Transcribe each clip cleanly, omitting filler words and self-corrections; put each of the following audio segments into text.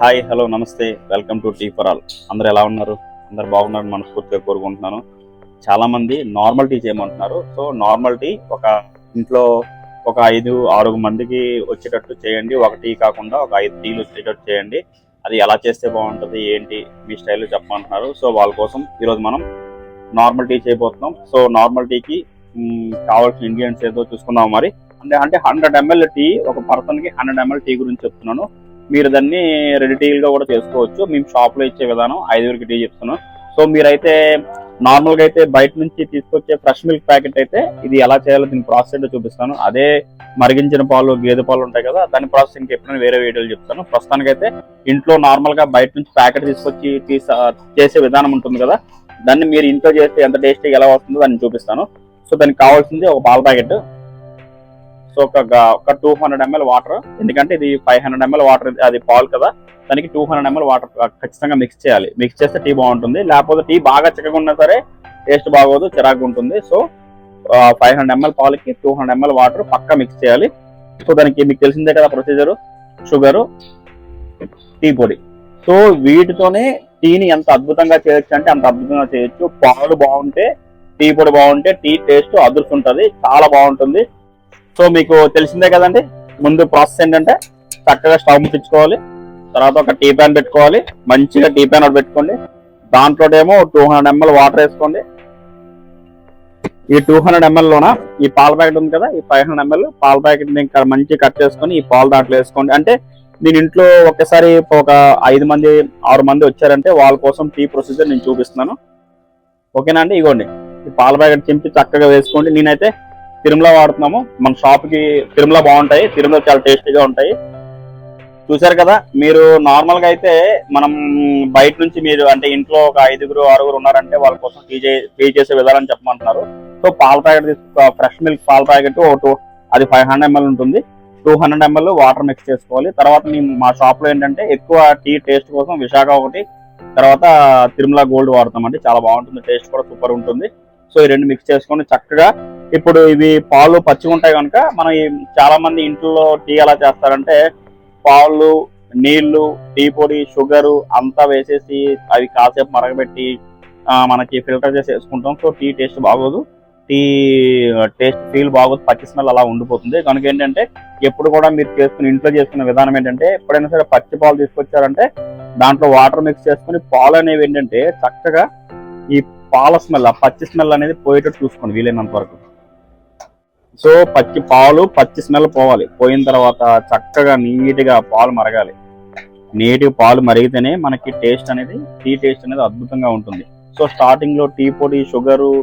Hi hello నమస్తే, welcome to tea for all. అందరు ఎలా ఉన్నారు? అందరు బాగున్నారని మనస్ఫూర్తిగా కోరుకుంటున్నాను. చాలామంది నార్మల్ టీ చేయమంటున్నారు. సో నార్మల్ టీ ఒక ఇంట్లో ఒక 5-6 మందికి వచ్చేటట్టు చేయండి. ఒక టీ కాకుండా ఒక 5 టీలు వచ్చేటట్టు చేయండి. అది ఎలా చేస్తే బాగుంటుంది ఏంటి మీ స్టైల్లో చెప్పమంటున్నారు. సో వాళ్ళ కోసం ఈరోజు మనం నార్మల్ టీ చేయబోతున్నాం. సో నార్మల్ టీకి కావాల్సిన ఇంగ్రీడియంట్స్ ఏదో చూసుకుందాం. మరి అంటే 100 ml టీ, ఒక పర్సన్కి 100 ml టీ గురించి చెప్తున్నాను. మీరు దాన్ని రెడీ టీగా కూడా చేసుకోవచ్చు. మేము షాప్లో ఇచ్చే విధానం 5 టీ చెప్తున్నాం. సో మీరైతే నార్మల్గా అయితే బయట నుంచి తీసుకొచ్చే ఫ్రెష్ మిల్క్ ప్యాకెట్ అయితే ఇది ఎలా చేయాలో దీని ప్రాసెస్ అయితే చూపిస్తాను. అదే మరిగించిన పాలు, గేదె పాలు ఉంటాయి కదా, దాని ప్రాసెస్ ఇంకెప్పుడైనా వేరే వీడియోలు చెప్తాను. ప్రస్తుతానికైతే ఇంట్లో నార్మల్గా బయట నుంచి ప్యాకెట్ తీసుకొచ్చి చేసే విధానం ఉంటుంది కదా, దాన్ని మీరు ఇంట్లో చేస్తే ఎంత టేస్టీగా ఎలా వస్తుందో దాన్ని చూపిస్తాను. సో దానికి కావాల్సింది ఒక పాల ప్యాకెట్, సో ఒక 200 ml వాటర్. ఎందుకంటే ఇది 500 ml వాటర్, అది పాలు కదా, దానికి 200 ml వాటర్ ఖచ్చితంగా మిక్స్ చేయాలి. మిక్స్ చేస్తే టీ బాగుంటుంది. లేకపోతే టీ బాగా చిక్కగా ఉన్నా సరే టేస్ట్ బాగోదు, చిరాకు ఉంటుంది. సో 500 ml పాలకి 200 ml వాటర్ పక్కా మిక్స్ చేయాలి. సో దానికి మీకు తెలిసిందే కదా ప్రొసీజరు, షుగరు, టీ పొడి. సో వీటితోనే టీని ఎంత అద్భుతంగా చేయొచ్చు అంటే అంత అద్భుతంగా చేయొచ్చు. పాలు బాగుంటే, టీ పొడి బాగుంటే టీ టేస్ట్ అదురుతుంటుంది, చాలా బాగుంటుంది. సో మీకు తెలిసిందే కదండి. ముందు ప్రాసెస్ ఏంటంటే చక్కగా స్టవ్ ముట్టించుకోవాలి. తర్వాత ఒక టీ ప్యాన్ పెట్టుకోవాలి. మంచిగా టీ ప్యాన్ ఒకటి పెట్టుకోండి. దాంట్లో ఏమో 200 ml వాటర్ వేసుకోండి. ఈ 200 ml లోన ఈ పాల ప్యాకెట్ ఉంది కదా, ఈ 500 ml పాల ప్యాకెట్ ఇంకా మంచిగా కట్ చేసుకొని ఈ పాలు దాంట్లో వేసుకోండి. అంటే నేను ఇంట్లో ఒక్కసారి ఒక 5 మంది 6 మంది వచ్చారంటే వాళ్ళ కోసం టీ ప్రొసీజర్ నేను చూపిస్తున్నాను. ఓకేనా అండి? ఇగోండి ఈ పాల ప్యాకెట్ చింపి చక్కగా వేసుకోండి. నేనైతే తిరుమల వాడుతున్నాము. మన షాప్కి తిరుమల బాగుంటాయి, తిరుమల చాలా టేస్టీగా ఉంటాయి. చూసారు కదా, మీరు నార్మల్గా అయితే మనం బయట నుంచి మీరు అంటే ఇంట్లో ఒక 5-6 ఉన్నారంటే వాళ్ళ కోసం టీ చేసే విధానం చెప్పమంటున్నారు. సో పాల ప్యాకెట్ ఫ్రెష్ మిల్క్ పాల ప్యాకెట్ అది 500 ml ఉంటుంది. 200 ml వాటర్ మిక్స్ చేసుకోవాలి. తర్వాత మా షాప్లో ఏంటంటే ఎక్కువ టీ టేస్ట్ కోసం విశాఖ ఒకటి, తర్వాత తిరుమల గోల్డ్ వాడతామండి. చాలా బాగుంటుంది, టేస్ట్ కూడా సూపర్ ఉంటుంది. సో ఈ రెండు మిక్స్ చేసుకొని చక్కగా, ఇప్పుడు ఇవి పాలు పచ్చిగా ఉంటాయి కనుక మనం చాలా మంది ఇంట్లో టీ ఎలా చేస్తారంటే పాలు, నీళ్లు, టీ పొడి, షుగరు అంతా వేసేసి అవి కాసేపు మరగబెట్టి మనకి ఫిల్టర్ చేసి వేసుకుంటాం. సో టీ టేస్ట్ బాగోదు, టీ టేస్ట్ ఫీల్ బాగోదు, పచ్చి స్మెల్ అలా ఉండిపోతుంది. కనుక ఏంటంటే ఎప్పుడు కూడా మీరు ఇంట్లో చేసుకునే విధానం ఏంటంటే ఎప్పుడైనా సరే పచ్చి పాలు తీసుకొచ్చారంటే దాంట్లో వాటర్ మిక్స్ చేసుకుని పాలు అనేవి ఏంటంటే చక్కగా ఈ పాల స్మెల్, ఆ పచ్చి స్మెల్ అనేది పోయేటట్టు చూసుకోండి వీలైనంత వరకు. సో పచ్చి స్మెల్ పోవాలి. పోయిన తర్వాత చక్కగా నీట్గా పాలు మరగాలి. నీట్గా పాలు మరిగితేనే మనకి టీ టేస్ట్ అనేది అద్భుతంగా ఉంటుంది. సో స్టార్టింగ్ లో టీ పొడి, షుగరు,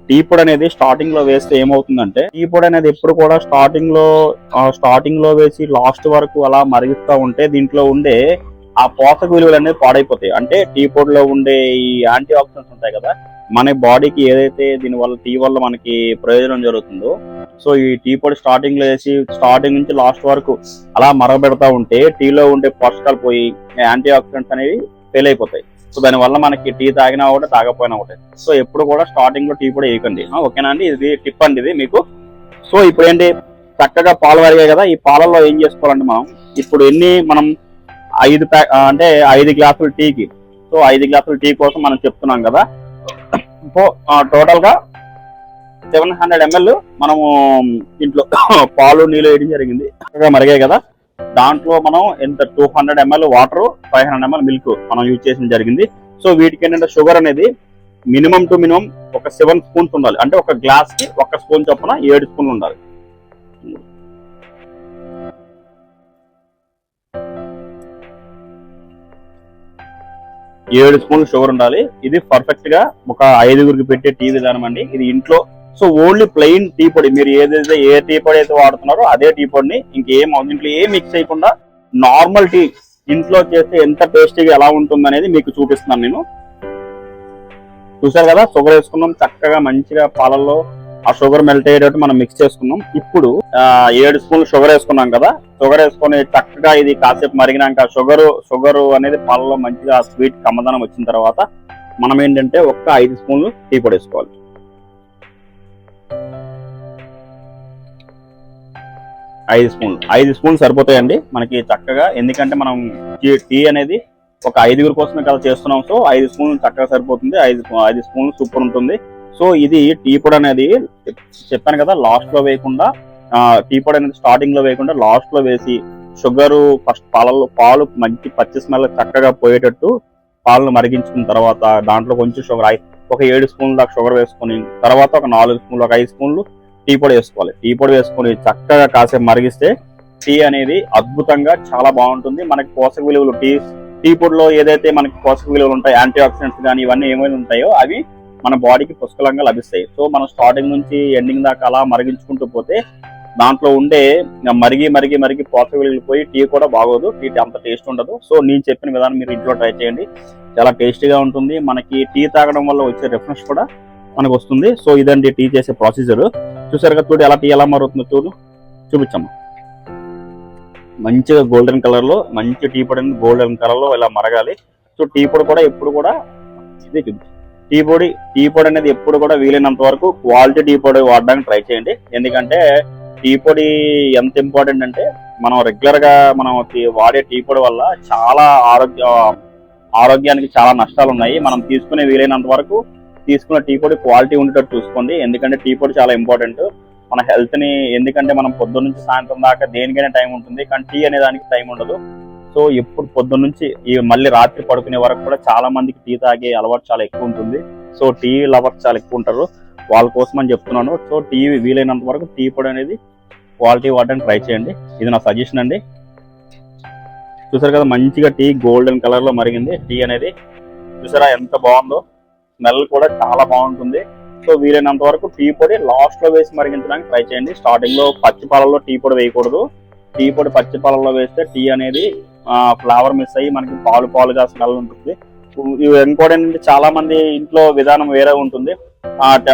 టీ పొడి అనేది స్టార్టింగ్ లో వేస్తే ఏమవుతుందంటే, టీ పొడి అనేది ఎప్పుడు కూడా స్టార్టింగ్ లో వేసి లాస్ట్ వరకు అలా మరిగిస్తూ ఉంటే దీంట్లో ఉండే ఆ పోషక విలువలు అనేది పాడైపోతాయి. అంటే టీ పొడిలో ఉండే ఈ యాంటీ ఆక్సిడెంట్స్ ఉంటాయి కదా, మన బాడీకి ఏదైతే దీనివల్ల టీ వల్ల మనకి ప్రయోజనం జరుగుతుందో, సో ఈ టీ పొడి స్టార్టింగ్ లో వేసి స్టార్టింగ్ నుంచి లాస్ట్ వరకు అలా మరగబెడతా ఉంటే టీలో ఉండే పోషకాలు పోయి యాంటీ ఆక్సిడెంట్స్ అనేవి ఫెయిల్ అయిపోతాయి. సో దానివల్ల మనకి టీ తాగినా ఒకటే, తాగపోయినా ఒకటే. సో ఎప్పుడు కూడా స్టార్టింగ్ లో టీ పొడి వేయకండి. ఓకేనా అండి? ఇది టిప్ అండి ఇది మీకు. సో ఇప్పుడు ఏంటి, చక్కగా పాలు మరిగాయి కదా, ఈ పాలల్లో ఏం చేసుకోవాలంటే ఇప్పుడు మనం 5 గ్లాసుల టీకి, సో 5 గ్లాసుల టీ కోసం మనం చెప్తున్నాం కదా, టోటల్ గా 700 ml మనము ఇంట్లో పాలు, నీళ్ళు వేయడం జరిగింది. చక్కగా మరిగాయి కదా, దాంట్లో మనం 200 ml వాటర్, 500 ml మిల్క్ మనం యూజ్ చేసిన జరిగింది. సో వీటికి ఏంటంటే షుగర్ అనేది మినిమం టు మినిమం ఒక 7 స్పూన్స్ ఉండాలి. అంటే ఒక గ్లాస్ కి 1 స్పూన్ చొప్పున 7 స్పూన్లు ఉండాలి. 7 స్పూన్లు షుగర్ ఉండాలి. ఇది పర్ఫెక్ట్ గా ఒక 5గురికి పెట్టే టీ విధానం అండి ఇది ఇంట్లో. సో ఓన్లీ ప్లెయిన్ టీ పొడి, మీరు ఏ టీ పొడి అయితే వాడుతున్నారో అదే టీ పొడిని, ఇంట్లో ఏం మిక్స్ చేయకుండా నార్మల్ టీ ఇంట్లో చేస్తే ఎంత టేస్టీగా ఎలా ఉంటుంది అనేది మీకు చూపిస్తున్నాను నేను. చూసారు కదా, షుగర్ వేసుకున్నాం చక్కగా మంచిగా పాలల్లో ఆ షుగర్ మెల్ట్ అయ్యేటట్టు మనం మిక్స్ చేసుకున్నాం. ఇప్పుడు 7 స్పూన్లు షుగర్ వేసుకున్నాం కదా, షుగర్ వేసుకొని చక్కగా ఇది కాసేపు మరిగినాక షుగర్ అనేది పాలలో మంచిగా స్వీట్ కమ్మదనం వచ్చిన తర్వాత మనం ఏంటంటే 5 స్పూన్లు టీ పొడి వేసుకోవాలి. 5 స్పూన్లు సరిపోతాయండి మనకి చక్కగా. ఎందుకంటే మనం టీ అనేది ఒక 5గురి కోసమే కదా చేస్తున్నాం. సో 5 స్పూన్లు చక్కగా సరిపోతుంది. 5 స్పూన్లు సూపర్ ఉంటుంది. సో ఇది టీ పొడి అనేది చెప్పాను కదా, లాస్ట్ లో వేయకుండా, టీ పొడి అనేది స్టార్టింగ్ లో వేయకుండా లాస్ట్ లో వేసి షుగరు ఫస్ట్ పాలు మంచి పచ్చి స్మెల్ చక్కగా పోయేటట్టు పాలను మరిగించుకున్న తర్వాత దాంట్లో కొంచెం షుగర్, ఒక 7 స్పూన్ల దాకా షుగర్ వేసుకుని తర్వాత ఒక 4 స్పూన్లు, ఒక 5 స్పూన్లు టీ పొడి వేసుకోవాలి. టీ పొడి వేసుకుని చక్కగా కాసేపు మరిగిస్తే టీ అనేది అద్భుతంగా చాలా బాగుంటుంది. మనకి పోషక విలువలు టీ పొడిలో ఏదైతే మనకి పోషక విలువలు ఉంటాయి, యాంటీ ఆక్సిడెంట్స్ కానీ ఇవన్నీ ఏమైనా ఉంటాయో అవి మన బాడీకి పుష్కలంగా లభిస్తాయి. సో మనం స్టార్టింగ్ నుంచి ఎండింగ్ దాకా అలా మరిగించుకుంటూ పోతే దాంట్లో ఉండే మరిగి పోషక విలువలు పోయి టీ కూడా బాగోదు, టీ అంత టేస్ట్ ఉండదు. సో నేను చెప్పిన విధానం మీరు ఇంట్లో ట్రై చేయండి, చాలా టేస్టీగా ఉంటుంది. మనకి టీ తాగడం వల్ల వచ్చే రిఫ్రెష్ కూడా మనకు వస్తుంది. సో ఇదండి టీ చేసే ప్రొసీజర్. చూసారు కదా, చూడు ఎలా టీ ఎలా మారుతుందో చూపించమ్మా. మంచిగా గోల్డెన్ కలర్ లో మంచి టీ పొడి గోల్డెన్ కలర్ లో ఇలా మరగాలి. సో టీ పొడి కూడా ఎప్పుడు కూడా ఇదే చూపించు. టీ పొడి అనేది ఎప్పుడు కూడా వీలైనంత వరకు క్వాలిటీ టీ పొడి వాడడానికి ట్రై చేయండి. ఎందుకంటే టీ పొడి ఎంత ఇంపార్టెంట్ అంటే మనం రెగ్యులర్ గా మనం వాడే టీ పొడి వల్ల చాలా ఆరోగ్యానికి చాలా నష్టాలు ఉన్నాయి. మనం తీసుకునే వీలైనంత వరకు తీసుకున్న టీ పొడి క్వాలిటీ ఉండేటట్టు చూసుకోండి. ఎందుకంటే టీ పొడి చాలా ఇంపార్టెంట్ మన హెల్త్ ని. ఎందుకంటే మనం పొద్దున్న నుంచి సాయంత్రం దాకా దేనికైనా టైం ఉంటుంది, కానీ టీ అనే దానికి టైం ఉండదు. సో ఎప్పుడు పొద్దున్న నుంచి మళ్ళీ రాత్రి పడుకునే వరకు కూడా చాలా మందికి టీ తాగే అలవాటు చాలా ఎక్కువ ఉంటుంది. సో టీ లవర్స్ చాలా ఎక్కువ ఉంటారు, వాళ్ళ కోసం అని చెప్తున్నాను. సో టీ వీలైనంత వరకు టీ పొడి అనేది క్వాలిటీ వాడడానికి ట్రై చేయండి. ఇది నా సజెషన్ అండి. చూసారు కదా, మంచిగా టీ గోల్డెన్ కలర్ లో మరిగింది టీ అనేది. చూసారా ఎంత బాగుందో, స్మెల్ కూడా చాలా బాగుంటుంది. సో వీలైనంత వరకు టీ పొడి లాస్ట్ లో వేసి మరిగించడానికి ట్రై చేయండి. స్టార్టింగ్ లో పచ్చి పాలల్లో టీ పొడి వేయకూడదు. టీ పొడి పచ్చి పాలల్లో వేస్తే టీ అనేది ఫ్లేవర్ మిస్ అయ్యి మనకి పాలుగా స్మెల్ ఉంటుంది. ఇంకోటి ఏంటంటే చాలా మంది ఇంట్లో విధానం వేరే ఉంటుంది.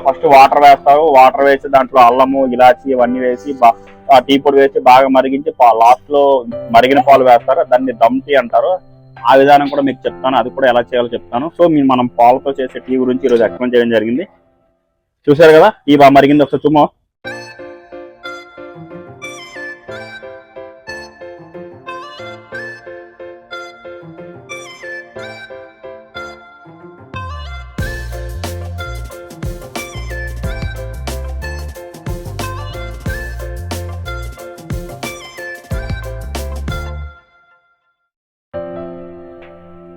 ఫస్ట్ వాటర్ వేస్తారు, వాటర్ వేసి దాంట్లో అల్లము ఇలాచి ఇవన్నీ వేసి టీ పొడి వేసి బాగా మరిగించి లాస్ట్ లో మరిగిన పాలు వేస్తారు, దాన్ని దమ్ టీ అంటారు. ఆ విధానం కూడా మీకు చెప్తాను, అది కూడా ఎలా చేయాలో చెప్తాను. సో మనం పాలతో చేసే టీ గురించి ఈరోజు ఎక్స్ప్లెయిన్ చేయడం జరిగింది. చూసారు కదా, టీ బాగా మరిగింది. ఒకసారి చూమో.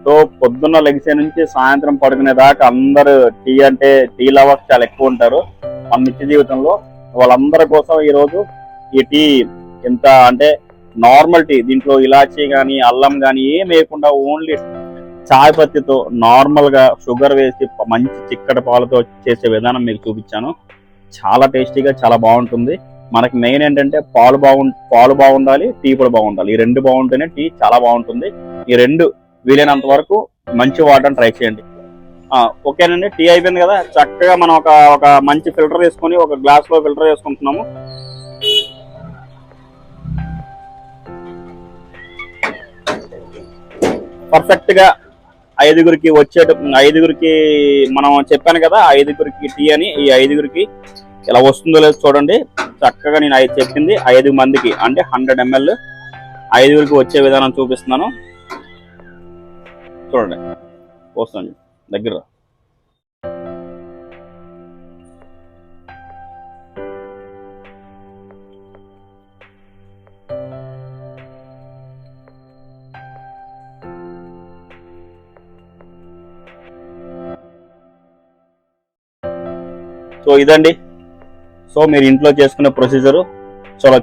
సో పొద్దున్న లెగిసే నుంచి సాయంత్రం పడుకునే దాకా అందరూ టీ లవర్స్ చాలా ఎక్కువ ఉంటారు మన నిత్య జీవితంలో. వాళ్ళందరి కోసం ఈరోజు ఈ టీ ఎంత అంటే నార్మల్ టీ, దీంట్లో ఇలాచీ కానీ అల్లం కానీ ఏం వేయకుండా ఓన్లీ చాయ్ పత్తితో నార్మల్ గా షుగర్ వేసి మంచి చిక్కటి పాలతో చేసే విధానం మీకు చూపించాను. చాలా టేస్టీగా చాలా బాగుంటుంది. మనకి మెయిన్ ఏంటంటే పాలు బాగుండాలి, టీ కూడా బాగుండాలి. ఈ రెండు బాగుంటేనే టీ చాలా బాగుంటుంది. ఈ రెండు వీలైనంత వరకు మంచి వాడడానికి ట్రై చేయండి. ఓకేనండి, టీ అయిపోయింది కదా. చక్కగా మనం ఒక మంచి ఫిల్టర్ వేసుకొని ఒక గ్లాస్ లో ఫిల్టర్ వేసుకుంటున్నాము. పర్ఫెక్ట్ గా ఐదుగురికి మనం చెప్పాను కదా, 5గురికి టీ అని. ఈ 5గురికి ఇలా వస్తుందో లేదో చూడండి. చక్కగా నేను చెప్పింది 5 మందికి అంటే 100 ml 5గురికి వచ్చే విధానం చూపిస్తున్నాను. చూడండి, వస్తాను దగ్గర. సో ఇదండి, సో మీరు ఇంట్లో చేసుకునే ప్రొసీజరు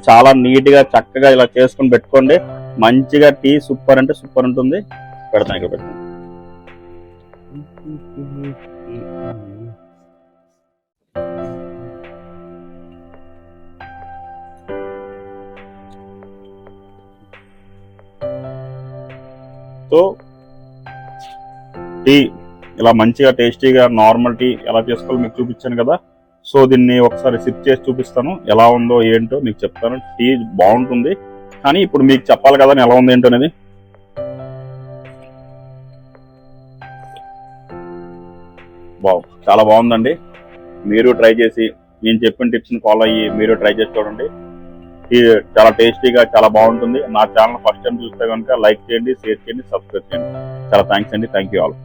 చాలా నీట్ గా చక్కగా ఇలా చేసుకుని పెట్టుకోండి. మంచిగా టీ సూపర్ అంటే సూపర్ ఉంటుంది. పెడతాను ఇక్కడ పెడతాను. సో టీ ఇలా మంచిగా టేస్టీగా నార్మల్ టీ ఎలా చేసుకోవాలో మీకు చూపించాను కదా. సో దీన్ని ఒకసారి సిప్ చేసి చూపిస్తాను, ఎలా ఉందో ఏంటో మీకు చెప్తాను. టీ బాగుంటుంది, కానీ ఇప్పుడు మీకు చెప్పాలి కదా ఎలా ఉంది ఏంటో అనేది. వావ్, చాలా బాగుందండి. మీరు ట్రై చేసి నేను చెప్పిన టిప్స్ని ఫాలో అయ్యి మీరు ట్రై చేసి చూడండి. చాలా టేస్టీగా చాలా బాగుంటుంది. నా ఛానల్ ఫస్ట్ టైం చూస్తే కనుక లైక్ చేయండి, షేర్ చేయండి, సబ్స్క్రైబ్ చేయండి. చాలా థ్యాంక్స్ అండి. Thank you all.